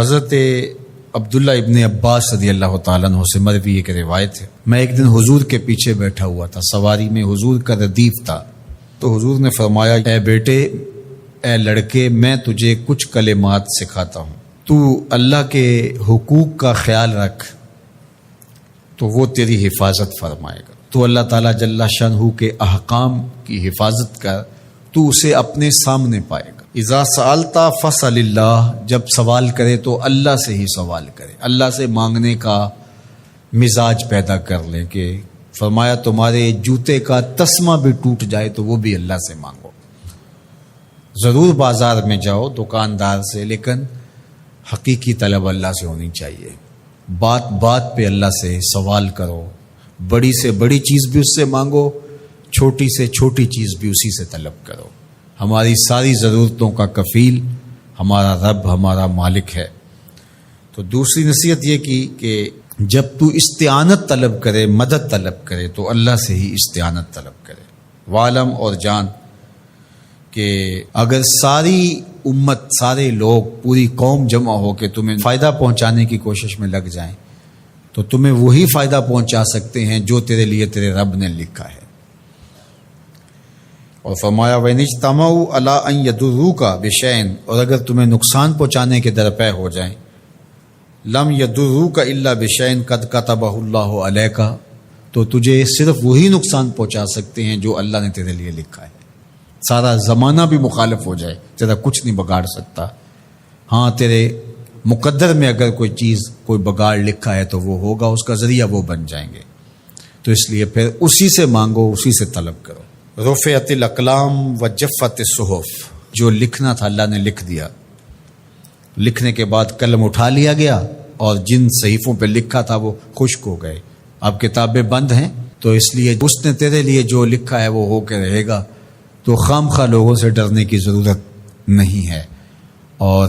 حضرت عبداللہ ابن عباس رضی اللہ تعالیٰ عنہ سے مروی ایک روایت ہے، میں ایک دن حضور کے پیچھے بیٹھا ہوا تھا، سواری میں حضور کا ردیف تھا، تو حضور نے فرمایا، اے بیٹے، اے لڑکے، میں تجھے کچھ کلمات سکھاتا ہوں، تو اللہ کے حقوق کا خیال رکھ تو وہ تیری حفاظت فرمائے گا۔ تو اللہ تعالیٰ جل شانہ کے احکام کی حفاظت کر، تو اسے اپنے سامنے پائے گا۔ اذا سألت فاسأل اللہ، جب سوال کرے تو اللہ سے ہی سوال کرے، اللہ سے مانگنے کا مزاج پیدا کر لیں کہ فرمایا تمہارے جوتے کا تسمہ بھی ٹوٹ جائے تو وہ بھی اللہ سے مانگو۔ ضرور بازار میں جاؤ دکاندار سے، لیکن حقیقی طلب اللہ سے ہونی چاہیے۔ بات بات پہ اللہ سے سوال کرو، بڑی سے بڑی چیز بھی اس سے مانگو، چھوٹی سے چھوٹی چیز بھی اسی سے طلب کرو۔ ہماری ساری ضرورتوں کا کفیل ہمارا رب، ہمارا مالک ہے۔ تو دوسری نصیحت یہ کی کہ جب تو استعانت طلب کرے، مدد طلب کرے تو اللہ سے ہی استعانت طلب کرے۔ وعلم، اور جان کہ اگر ساری امت، سارے لوگ، پوری قوم جمع ہو کے تمہیں فائدہ پہنچانے کی کوشش میں لگ جائیں تو تمہیں وہی فائدہ پہنچا سکتے ہیں جو تیرے لیے تیرے رب نے لکھا ہے۔ اور فرمایا وَإِنِ اجْتَمَعُوا عَلَىٰ أَن يَضُرُّوكَ بِشَيْءٍ، اور اگر تمہیں نقصان پہنچانے کے درپے ہو جائیں، لَمْ يَضُرُّوكَ إِلَّا بِشَيْءٍ قَدْ كَتَبَهُ اللَّهُ عَلَيْكَ، تو تجھے صرف وہی نقصان پہنچا سکتے ہیں جو اللہ نے تیرے لیے لکھا ہے۔ سارا زمانہ بھی مخالف ہو جائے، تیرا کچھ نہیں بگاڑ سکتا۔ ہاں، تیرے مقدر میں اگر کوئی چیز، کوئی بگاڑ لکھا ہے تو وہ ہوگا، اس کا ذریعہ وہ بن جائیں گے۔ تو اس لیے پھر اسی سے مانگو، اسی سے طلب کرو۔ رفعت الاقلام وجفت الصحف، جو لکھنا تھا اللہ نے لکھ دیا، لکھنے کے بعد قلم اٹھا لیا گیا اور جن صحیفوں پہ لکھا تھا وہ خشک ہو گئے۔ اب کتابیں بند ہیں، تو اس لیے اس نے تیرے لیے جو لکھا ہے وہ ہو کے رہے گا، تو خام خواہ لوگوں سے ڈرنے کی ضرورت نہیں ہے، اور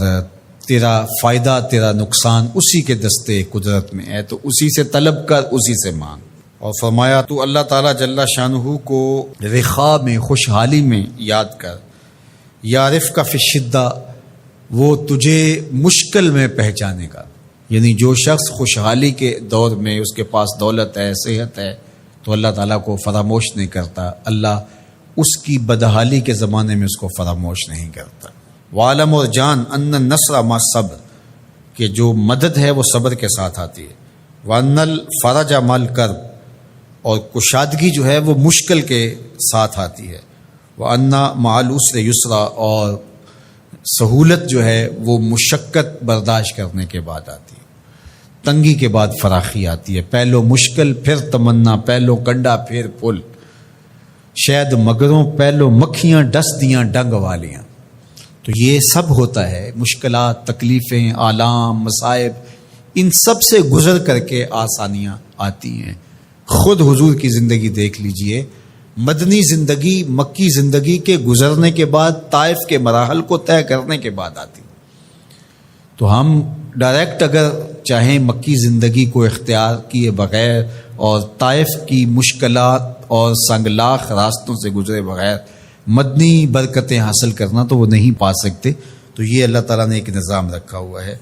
تیرا فائدہ، تیرا نقصان اسی کے دستے قدرت میں ہے، تو اسی سے طلب کر، اسی سے مانگ۔ اور فرمایا تو اللہ تعالیٰ جل شانہ کو رخاء میں، خوشحالی میں یاد کر، یعرفک فی الشدہ، وہ تجھے مشکل میں پہچانے گا۔ یعنی جو شخص خوشحالی کے دور میں اس کے پاس دولت ہے، صحت ہے، تو اللہ تعالیٰ کو فراموش نہیں کرتا، اللہ اس کی بدحالی کے زمانے میں اس کو فراموش نہیں کرتا۔ وعلم، اور جان، ان النصر مع الصبر، کہ جو مدد ہے وہ صبر کے ساتھ آتی ہے۔ وان الفرج مع الکرب، اور کشادگی جو ہے وہ مشکل کے ساتھ آتی ہے۔ وَأَنَّ مَعَ الْعُسْرِ يُسْرًا، اور سہولت جو ہے وہ مشقت برداشت کرنے کے بعد آتی ہے، تنگی کے بعد فراخی آتی ہے۔ پہلو مشکل پھر تمنا، پہلو کنڈا پھر پل، شاید مگروں پہلو مکھیاں ڈس دیاں ڈنگ والیاں۔ تو یہ سب ہوتا ہے، مشکلات، تکلیفیں، آلام، مصائب، ان سب سے گزر کر کے آسانیاں آتی ہیں۔ خود حضور کی زندگی دیکھ لیجئے، مدنی زندگی مکی زندگی کے گزرنے کے بعد، طائف کے مراحل کو طے کرنے کے بعد آتی۔ تو ہم ڈائریکٹ اگر چاہیں مکی زندگی کو اختیار کیے بغیر اور طائف کی مشکلات اور سنگلاخ راستوں سے گزرے بغیر مدنی برکتیں حاصل کرنا، تو وہ نہیں پا سکتے۔ تو یہ اللہ تعالیٰ نے ایک نظام رکھا ہوا ہے۔